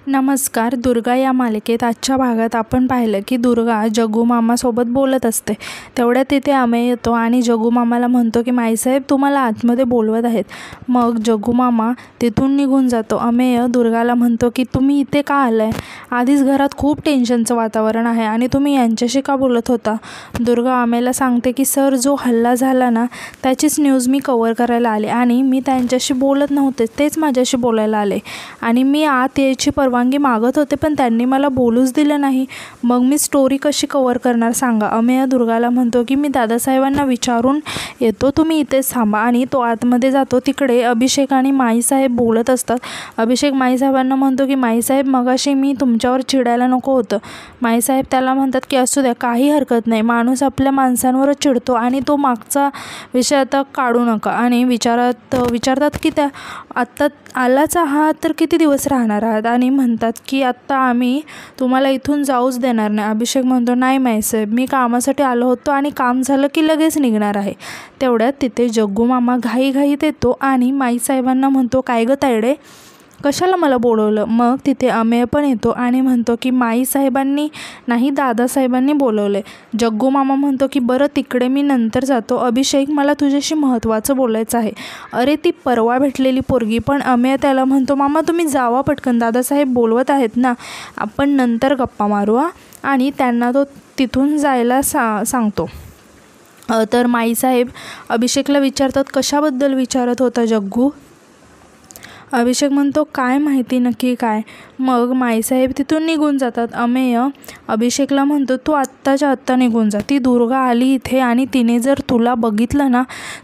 नमस्कार. दुर्गा या मालिकेत आजच्या भागात आपण पाहिलं की दुर्गा जग्गू मामासोबत बोलत असते. तेवढ्यात तिथे अमेय येतो आणि जग्गू मामाला म्हणतो की माईसाहेब तुम्हाला आतमध्ये बोलवत आहेत. मग जग्गू मामा तिथून निघून जातो. अमेय दुर्गाला म्हणतो की तुम्ही इथे का आलाय? आधीच घरात खूप टेन्शनचं वातावरण आहे आणि तुम्ही यांच्याशी का बोलत होता? दुर्गा अमेयला सांगते की सर जो हल्ला झाला ना त्याचीच न्यूज मी कव्हर करायला आले आणि मी त्यांच्याशी बोलत नव्हते, तेच माझ्याशी बोलायला आले आणि मी आत यायची परवानगी मागत होते पण त्यांनी मला बोलूच दिलं नाही. मग मी स्टोरी कशी कव्हर करणार सांगा? अमेय दुर्गाला म्हणतो की मी दादासाहेबांना विचारून येतो, तुम्ही इथेच थांबा. आणि तो आतमध्ये जातो. तिकडे अभिषेक आणि माईसाहेब बोलत असतात. अभिषेक माईसाहेबांना म्हणतो की माईसाहेब मगाशी मी तुमच्यावर चिडायला नको होतं. माईसाहेब त्याला म्हणतात की असू द्या, काही हरकत नाही, माणूस आपल्या माणसांवरच चिडतो आणि तो मागचा विषय आता काढू नका. आणि विचारतात की त्या आत्ता आलाच आहात तर किती दिवस राहणार आहात? आणि म्हणतात की आत्ता आम्ही तुम्हाला इथून जाऊच देणार नाही. अभिषेक म्हणतो नाही माईसाहेब, मी कामासाठी आलो होतो आणि काम झालं की लगेच निघणार आहे. तेवढ्यात तिथे जग्गू मामा घाईघाईत येतो आणि माईसाहेबांना म्हणतो काय गं तायडे, कशाला मला बोलवलं? मग तिथे अमेय पण येतो आणि म्हणतो की माईसाहेबांनी नाही, दादासाहेबांनी बोलवले. जग्गू मामा म्हणतो की बरं तिकडे मी नंतर जातो. अभिषेक मला तुझ्याशी महत्त्वाचं बोलायचं आहे. अरे ती परवा भेटलेली पोरगी. पण अमेय त्याला म्हणतो मामा तुम्ही जावा पटकन, दादासाहेब बोलवत आहेत ना, आपण नंतर गप्पा मारू हा. आणि त्यांना तो तिथून जायला सांगतो. तर माईसाहेब अभिषेकला विचारतात कशाबद्दल विचारत होता जग्गू? अभिषेक म्हणतो काय माहिती नक्की काय? मग माईसाहेब तिथून निघून जातात. अमेय अभिषेकला म्हणतो तू आत्ताच्या आत्ता निघून जा. ती दुर्गा आली इथे आणि तिने जर तुला बघितलं ना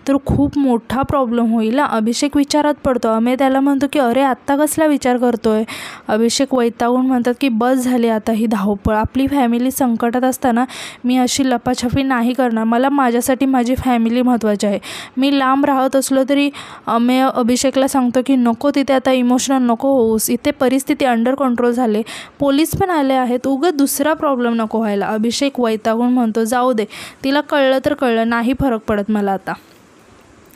तर खूप मोठा प्रॉब्लेम होईल. अभिषेक विचारात पडतो. अमेय त्याला म्हणतो की अरे आत्ता कसला विचार करतोय? अभिषेक वैतागून म्हणतात की बस झाली आता ही धावपळ. आपली फॅमिली संकटात असताना मी अशी लपाछपी नाही करणार. मला माझ्यासाठी माझी फॅमिली महत्त्वाची आहे. मी लांब राहत असलो तरी अमेय अभिषेकला सांगतो की नको तिथे आता इमोशनल नको होऊस. इथे परिस्थिती अंडर कंट्रोल झाले, पोलीस पण आले आहेत, उगाच दुसरा प्रॉब्लेम नको व्हायला. अभिषेक वैतागून म्हणतो जाऊ दे, तिला कळलं तर कळलं, नाही फरक पडत मला आता.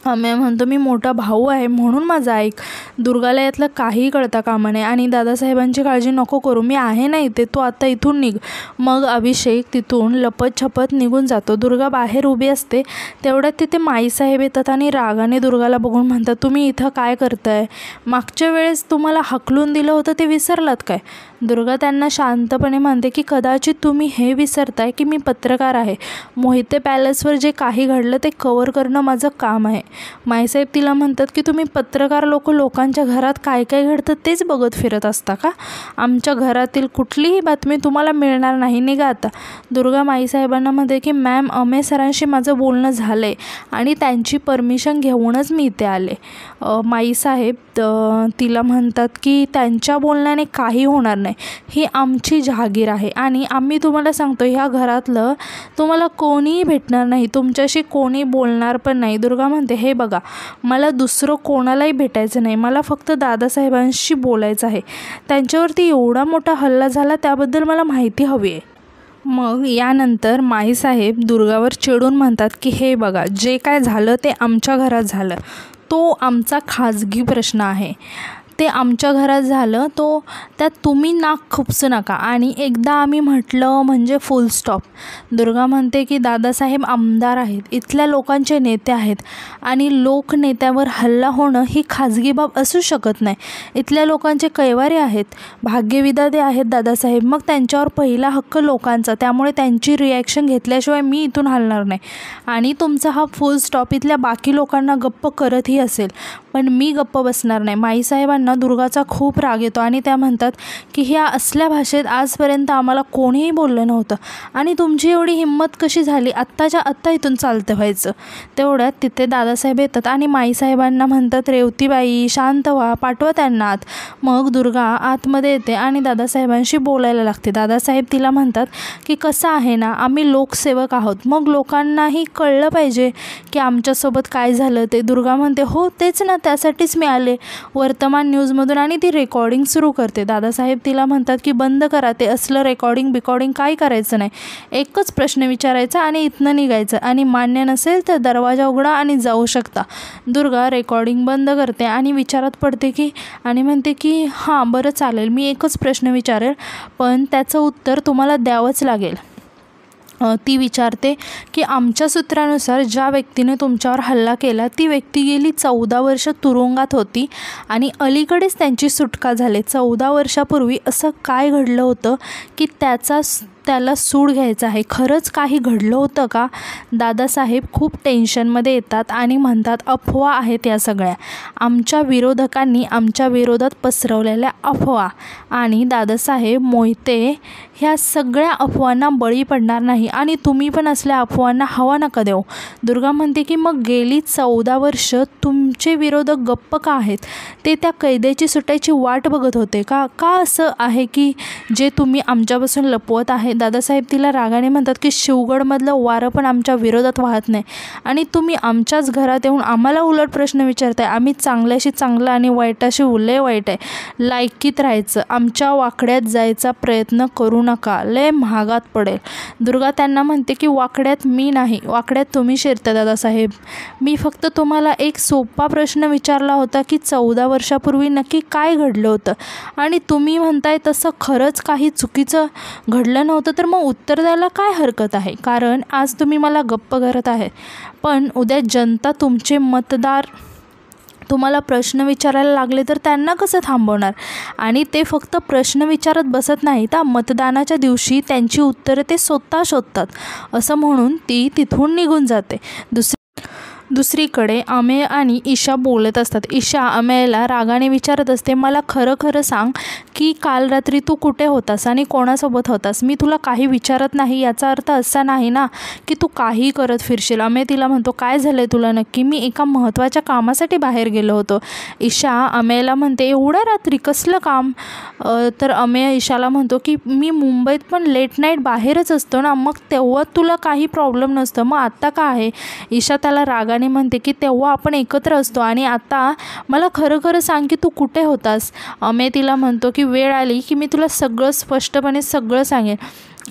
अमेय म्हणतो मी मोठा भाऊ आहे म्हणून माझं ऐक. दुर्गाला यातलं काहीही कळता कामा नये आणि दादासाहेबांची काळजी नको करू, मी आहे ना इथे, तू आता इथून निघ. मग अभिषेक तिथून लपत छपत निघून जातो. दुर्गा बाहेर उभी असते. तेवढ्यात तिथे माईसाहेब येतात आणि रागाने दुर्गाला बघून म्हणतात तुम्ही इथं काय करताय? मागच्या वेळेस तुम्हाला हकलून दिलं होतं ते विसरलात काय? दुर्गा त्यांना शांतपणे म्हणते की कदाचित तुम्ही हे विसरताय की मी पत्रकार आहे. मोहिते पॅलेसवर जे काही घडलं ते कव्हर करणं माझं काम आहे. माईसाहेब तिला म्हणतात की तुम्ही पत्रकार लोकांच्या घरात काय काय घडतं तेच बघत फिरत असता का? आमच्या घरातील कुठलीही बातमी तुम्हाला मिळणार नाही, निघा आता. दुर्गा माईसाहेबांना म्हणते की मॅम अमेय सरांशी माझं बोलणं झालं आहे आणि त्यांची परमिशन घेऊनच मी इथे आले. माईसाहेब तिला म्हणतात की त्यांच्या बोलण्याने काही होणार नाही, ही आमची जहागीर आहे आणि आम्ही तुम्हाला सांगतो ह्या घरातलं तुम्हाला कोणीही भेटणार नाही, तुमच्याशी कोणी बोलणार पण नाही. दुर्गा म्हणते हे बघा, मला दुसरं कोणालाही भेटायचं नाही, मला फक्त दादासाहेबांशी बोलायचं आहे. त्यांच्यावरती एवढा मोठा हल्ला झाला त्याबद्दल मला माहिती हवी आहे. मग यानंतर माईसाहेब दुर्गावर चिडून म्हणतात की हे बघा, जे काय झालं ते आमच्या घरात झालं, तो आमचा खाजगी प्रश्न आहे, ते आमच्या घरात झालं, तो त्यात तुम्ही नाक खुपसू नका आणि एकदा आम्ही म्हटलं म्हणजे फुल स्टॉप. दुर्गा म्हणते की दादासाहेब आमदार आहेत, इथल्या लोकांचे नेते आहेत आणि लोकनेत्यावर हल्ला होणं ही खाजगी बाब असू शकत नाही. इथल्या लोकांचे कैवारे आहेत, भाग्यविधाते आहेत दादासाहेब, मग त्यांच्यावर पहिला हक्क लोकांचा, त्यामुळे त्यांची रिॲक्शन घेतल्याशिवाय मी इथून हलणार नाही. आणि तुमचा हा फुल स्टॉप इथल्या बाकी लोकांना गप्प करतही असेल पण मी गप्प बसणार नाही. माईसाहेबांना दुर्गाचा खूप राग येतो आणि त्या म्हणतात की ह्या असल्या भाषेत आजपर्यंत आम्हाला कोणीही बोललं नव्हतं आणि तुमची एवढी हिंमत कशी झाली आत्ताच्या आत्ता इथून चालतं व्हायचं? तेवढ्यात तिथे दादासाहेब येतात आणि माईसाहेबांना म्हणतात रेवतीबाई शांत व्हा, पाठवा त्यांना आत. मग दुर्गा आतमध्ये येते आणि दादासाहेबांशी बोलायला लागते. दादासाहेब तिला म्हणतात की कसं आहे ना, आम्ही लोकसेवक आहोत, मग लोकांनाही कळलं पाहिजे की आमच्यासोबत काय झालं ते. दुर्गा म्हणते हो तेच ना त्यासाठीच मी आले वर्तमान न्यूजमधून. आणि ती रेकॉर्डिंग सुरू करते. दादासाहेब तिला म्हणतात की बंद करा, ते असलं रेकॉर्डिंग काय करायचं नाही. एकच प्रश्न विचारायचा आणि इथनं निघायचं, आणि मान्य नसेल तर दरवाजा उघडा आणि जाऊ शकता. दुर्गा रेकॉर्डिंग बंद करते आणि विचारात पडते की आणि म्हणते की हां बरं चालेल, मी एकच प्रश्न विचारेल, पण त्याचं उत्तर तुम्हाला द्यावंच लागेल. ती विचारते की आमच्या सूत्रानुसार ज्या व्यक्तीने तुमच्यावर हल्ला केला ती व्यक्ती गेली 14 वर्ष तुरुंगात होती आणि अलीकडेच त्यांची सुटका झाली. 14 वर्षापूर्वी असं काय घडलं होतं की त्याला सूड घ्यायचा आहे? खरंच काही घडलं होतं का? दादासाहेब खूप टेन्शनमध्ये येतात आणि म्हणतात अफवा आहेत या सगळ्या, आमच्या विरोधकांनी आमच्या विरोधात पसरवलेल्या अफवा. आणि दादासाहेब मोहिते ह्या सगळ्या अफवांना बळी पडणार नाही आणि तुम्ही पण असल्या अफवांना हवा नका देऊ. दुर्गा म्हणते की मग गेली 14 वर्ष तुमचे विरोधक गप्प का आहेत? ते त्या कैद्याची सुटायची वाट बघत होते का? का असं आहे की जे तुम्ही आमच्यापासून लपवत आहे? दादासाहेब तिला रागाने म्हणतात की शिवगडमधलं वारं पण आमच्या विरोधात वाहत नाही आणि तुम्ही आमच्याच घरात येऊन आम्हाला उलट प्रश्न विचारताय. आम्ही चांगल्याशी चांगलं आणि वाईटाशी लय वाईट आहे. लायकीत राहायचं, आमच्या वाकड्यात जायचा प्रयत्न करू नका, लय महागात पडेल. दुर्गा त्यांना म्हणते की वाकड्यात मी नाही, वाकड्यात तुम्ही शिरता दादासाहेब. मी फक्त तुम्हाला एक सोपा प्रश्न विचारला होता की 14 वर्षापूर्वी नक्की काय घडलं होतं, आणि तुम्ही म्हणताय तसं खरंच काही चुकीचं घडलं नव्हतं तर मग उत्तर द्यायला काय हरकत आहे? कारण आज तुम्ही मला गप्प करत आहे, पण उद्या जनता तुमचे मतदार तुम्हाला प्रश्न विचारायला लागले तर त्यांना कसं थांबवणार? आणि ते फक्त प्रश्न विचारत बसत नाहीत, मतदानाच्या दिवशी त्यांची उत्तरं ते स्वतः शोधतात. असं म्हणून ती तिथून निघून जाते. दुसरीकडे अमेय आणि ईशा बोलत असतात. ईशा अमेयला रागाने विचारत असते, मला खरं सांग की काल रात्री तू कुठे होतास आणि कोणासोबत होतास? मी तुला काही विचारत नाही याचा अर्थ असा नाही ना की तू काही करत फिरशील. अमेय तिला म्हणतो, काय झालं तुला नक्की? मी एका महत्त्वाच्या कामासाठी बाहेर गेलो होतो. ईशा अमेयला म्हणते, एवढ्या रात्री कसलं काम? तर अमेय ईशाला म्हणतो की मी मुंबईत पण लेट नाईट बाहेरच असतो ना, मग तेव्हा तुला काही प्रॉब्लेम नसतं, मग आत्ता का आहे? ईशा त्याला रागाने म्हणते की तेव्हा आपण एकत्र असतो आणि आता मला खरं सांग की तू कुठे होतास? अमेय तिला म्हणतो की वेळ आली की मी तुला सगळं स्पष्टपणे सगळं सांगेन.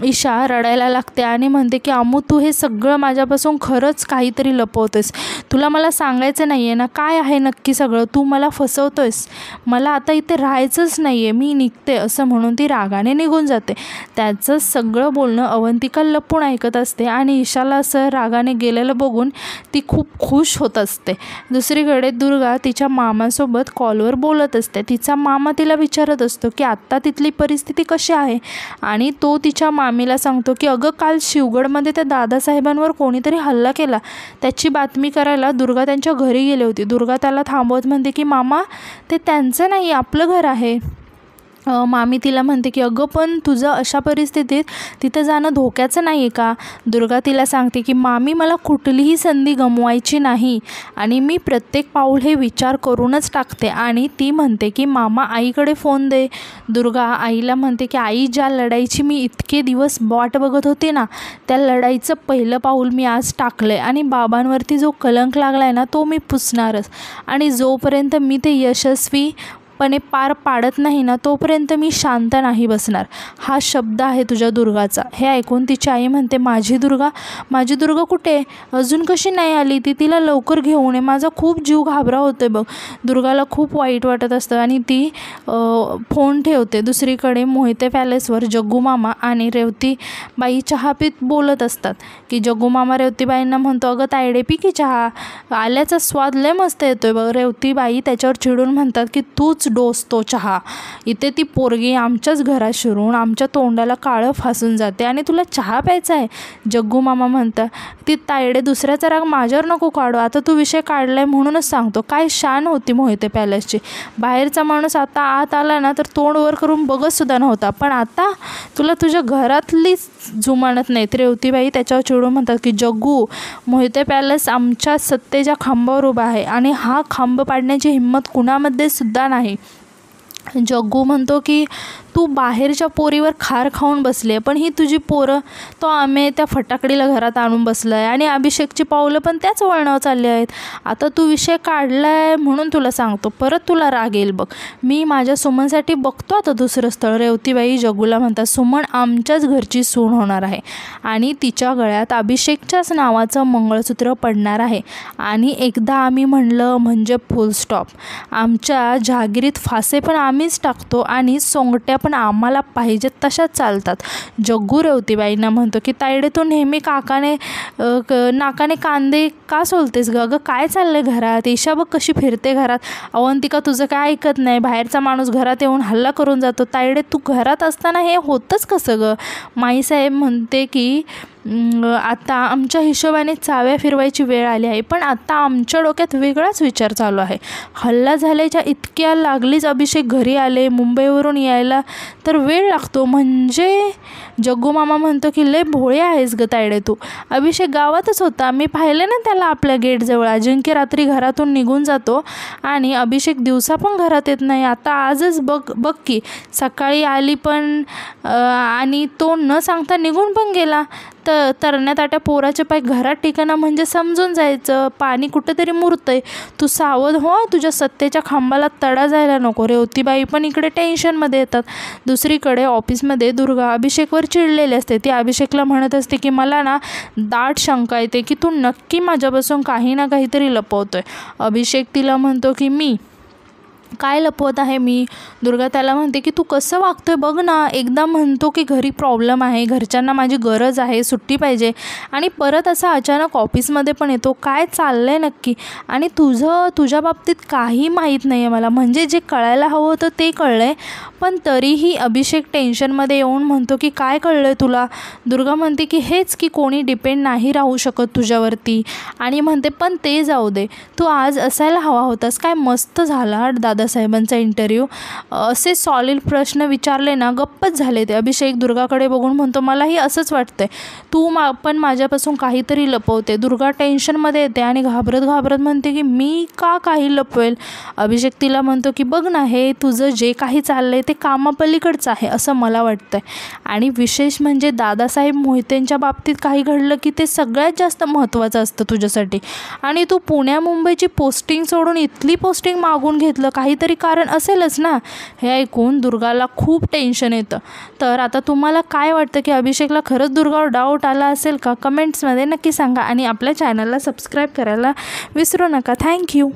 ईशा रडायला लागते आणि म्हणते की अमू तू हे सगळं माझ्यापासून खरंच काहीतरी लपवतोयस. तुला मला सांगायचं नाही आहे ना काय आहे नक्की सगळं? तू मला फसवतोयस. मला आता इथे राहायचंच नाही आहे, मी निघते. असं म्हणून ती रागाने निघून जाते. त्याचं सगळं बोलणं अवंतिका लपून ऐकत असते आणि ईशाला असं रागाने गेलेलं बघून ती खूप खुश होत असते. दुसरीकडे दुर्गा तिच्या मामासोबत कॉलवर बोलत असते. तिचा मामा तिला विचारत असतो की आत्ता तिथली परिस्थिती कशी आहे, आणि तो तिच्या मामीला सांगतो की अगं काल शिवगडमध्ये त्या दादासाहेबांवर कोणीतरी हल्ला केला, त्याची बातमी करायला दुर्गा त्यांच्या घरी गेली होती. दुर्गा त्याला थांबवत म्हणते की मामा ते त्यांचं नाही, आपलं घर आहे. मामी तिला म्हणते की अगं पण तुझं अशा परिस्थितीत तिथं जाणं धोक्याचं नाही आहे का? दुर्गा तिला सांगते की मामी मला कुठलीही संधी गमवायची नाही आणि मी प्रत्येक पाऊल हे विचार करूनच टाकते. आणि ती म्हणते की मामा आईकडे फोन दे. दुर्गा आईला म्हणते की आई ज्या लढाईची मी इतके दिवस वाट बघत होते ना, त्या लढाईचं पहिलं पाऊल मी आज टाकलं आहे आणि बाबांवरती जो कलंक लागला आहे ना तो मी पुसणारच. आणि जोपर्यंत मी ते यशस्वीपणे पार पाडत नाही ना तोपर्यंत मी शांत नाही बसणार. हा शब्द आहे तुझ्या दुर्गाचा. हे ऐकून तिची आई म्हणते, माझी दुर्गा कुठे? अजून कशी नाही आली? तिला लवकर घेऊन ये, माझा खूप जीव घाबरा होतोय बघ. दुर्गाला खूप वाईट वाटत असतं आणि ती फोन ठेवते. दुसरीकडे मोहिते पॅलेसवर जग्गूमामा आणि रेवतीबाई चहा पीत बोलत असतात की जग्गूमामा रेवतीबाईंना म्हणतो, अगं तायडे पी की चहा, आल्याचा स्वाद लय मस्त येतोय बघ. रेवतीबाई त्याच्यावर चिडून म्हणतात की तूच डोसतो चहा. इथे ती पोरगी आमच्याच घरात शिरून आमच्या तोंडाला काळं फासून जाते आणि तुला चहा प्यायचा आहे? जग्गूमामा म्हणतात, ती तायडे दुसऱ्याचा राग माझ्यावर नको काढू, आता तू विषय काढलाय म्हणूनच सांगतो. काय शान होती मोहिते पॅलेसची. बाहेरचा माणूस आता आत आला ना तर तोंड वर करून बघत सुद्धा नव्हता, पण आता तुला तुझ्या घरातलीच जुमानत नाहीत. रेवतीबाई त्याच्यावर चिडून म्हणतात की जग्गू, मोहिते पॅलेस आमच्या सत्तेच्या खांबावर उभा आहे आणि हा खांब पाडण्याची हिंमत कुणामध्ये सुद्धा नाही. जग्गू म्हणतो की तू बाहेरच्या पोरीवर खार खाऊन बसली आहे, पण ही तुझी पोरं, तो आम्ही त्या फटाकडीला घरात आणून बसलं आहे आणि अभिषेकची पावलं पण त्याच वळणावर चालली आहेत. आता तू विषय काढला आहे म्हणून तुला सांगतो, परत तुला राग येईल बघ. मी माझ्या सुमनसाठी बघतो आता दुसरं स्थळ. रेवतीबाई जग्गूला म्हणतात, सुमन आमच्याच घरची सून होणार आहे आणि तिच्या गळ्यात अभिषेकच्याच नावाचं मंगळसूत्र पडणार आहे. आणि एकदा आम्ही म्हणलं म्हणजे फुल स्टॉप. आमच्या जहागिरीत फासे पण आम्हीच टाकतो आणि सोंगट्या पण आम्हाला पाहिजेत तशाच चालतात. जग्गू रेवतीबाईंना म्हणतो की तायडे तू नेहमी नाकाने कांदे का सोलतेस ग? अगं काय चाललंय घरात? ईशा बघ कशी फिरते घरात. अवंतिका तुझं काय ऐकत नाही, बाहेरचा माणूस घरात येऊन हल्ला करून जातो. तायडे तू घरात असताना हे होतंच कसं ग? माईसाहेब म्हणते की आता आमच्या हिशोबाने चाव्या फिरवायची वेळ आली आहे, पण आता आमच्या डोक्यात वेगळाच विचार चालू आहे. हल्ला झाल्याच्या इतक्या लागलीच अभिषेक घरी आले. मुंबईवरून यायला तर वेळ लागतो. म्हणजे जग्गू मामा म्हणतो की लय भोळे आहेस ग तायडे तू. अभिषेक गावातच होता, मी पाहिलं ना त्याला आपल्या गेटजवळ. अजिंक्य रात्री घरातून निघून जातो आणि अभिषेक दिवसा पण घरात येत नाही. आता आजच बघ की सकाळी आली पण आणि तो न सांगता निघून पण गेला. तर तरण्याताट्या पोराचे पाय घरात टिकाणा म्हणजे समजून जायचं पाणी कुठेतरी मुरतंय. तू सावध हो, तुझ्या सत्तेच्या खांबाला तडा जायला नको. रेवतीबाई पण इकडे टेन्शनमध्ये येतात. दुसरीकडे ऑफिसमध्ये दुर्गा अभिषेकवर चिडलेली असते. ती अभिषेकला म्हणत असते की मला ना दाट शंका येते की तू नक्की माझ्यापासून काही ना काहीतरी लपवतोय. अभिषेक तिला म्हणतो की मी काय लपवत आहे मी? दुर्गा त्याला म्हणते की तू कसं वागतोय बघ ना. एकदा म्हणतो की घरी प्रॉब्लेम आहे, घरच्यांना माझी गरज आहे, सुट्टी पाहिजे, आणि परत असा अचानक ऑफिसमध्ये पण येतो. काय चाललं आहे नक्की? आणि तुझ्या बाबतीत काही माहीत नाही आहे मला. म्हणजे जे कळायला हवं होतं ते कळलं आहे, पण तरीही अभिषेक टेन्शनमध्ये येऊन म्हणतो की काय कळलं आहे तुला? दुर्गा म्हणते की हेच की कोणी डिपेंड नाही राहू शकत तुझ्यावरती. आणि म्हणते पण ते जाऊ दे, तू आज असायला हवा होतास. काय मस्त झाला दादासाहेबांचा इंटरव्ह्यू. असे सॉलिड प्रश्न विचारले ना, गप्पच झाले ते. अभिषेक दुर्गाकडे बघून म्हणतो मलाही असंच वाटतंय, तू पण माझ्यापासून काहीतरी लपवते. दुर्गा टेन्शनमध्ये येते आणि घाबरत म्हणते की मी का काही लपवेल? अभिषेक तिला म्हणतो की बघ ना, हे तुझं जे काही चाललंय ते कामापलीकडचं आहे असं मला वाटतंय. आणि विशेष म्हणजे दादासाहेब मोहितेंच्या बाबतीत काही घडलं की ते सगळ्यात जास्त महत्त्वाचं असतं तुझ्यासाठी. आणि तू पुण्या मुंबईची पोस्टिंग सोडून इथली पोस्टिंग मागून घेतलं, काहीतरी कारण असेलच ना. हे ऐकून दुर्गाला खूप टेन्शन येतं. तर आता तुम्हाला काय वाटतं की अभिषेकला खरंच दुर्गावर डाऊट आला असेल का? कमेंट्समध्ये नक्की सांगा आणि आपल्या चॅनलला सबस्क्राईब करायला विसरू नका. थँक्यू.